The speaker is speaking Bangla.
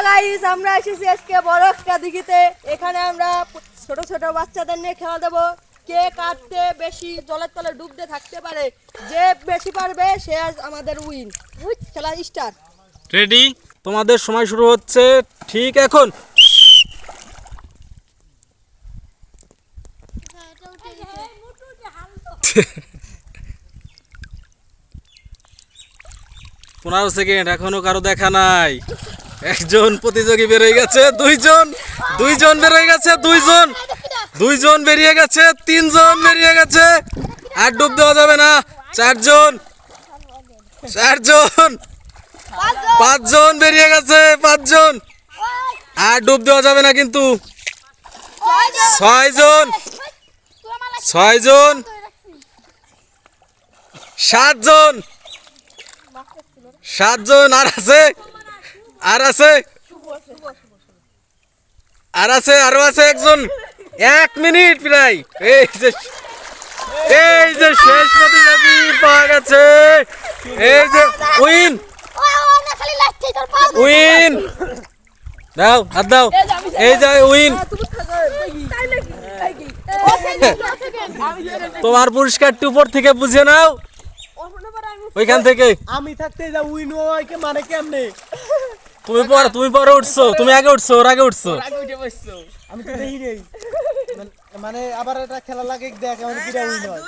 গাইস, আমরা এসেছি আজকে বড় একটা দিঘিতে। এখানে আমরা ছোট ছোট বাচ্চাদের নিয়ে খেলা দেবো। কে কাটতে বেশি জলের তলে ডুবতে থাকতে পারে, যে বেশি পারবে সে আজ আমাদের উইন। খেলা স্টার্ট। রেডি? তোমাদের সময় শুরু হচ্ছে ঠিক এখন। পনেরো সেকেন্ড, এখনো কারো দেখা নাই। একজন প্রতিযোগী বেরিয়ে গেছে, দুইজন বেরিয়ে গেছে, দুইজন বেরিয়ে গেছে, তিনজন বেরিয়ে গেছে। আর ডুব দেওয়া যাবে না। চারজন, পাঁচজন বেরিয়ে গেছে, পাঁচজন। আর ডুব দেওয়া যাবে না কিন্তু। ছয়জন, সাতজন। আর আছে, আরো আছে একজন। 1 মিনিট প্রায়। এই যে শেষ প্রতিযোগী পাওয়া গেছে। এই যে উইন। দাও, হাত দাও। এই যে উইন। তোমার পুরস্কারটি উপর থেকে বুঝে নাও, ওইখান থেকে। আমি থাকতে যা উইন হয় কে মানে কেমনে? তুমি পরে উঠছো, তুমি আগে উঠছো, ওর আগে উঠছো। আমি তো দেখি নেই, মানে আবার এটা খেলা লাগে দেখ আমার কিটা উইন হয়।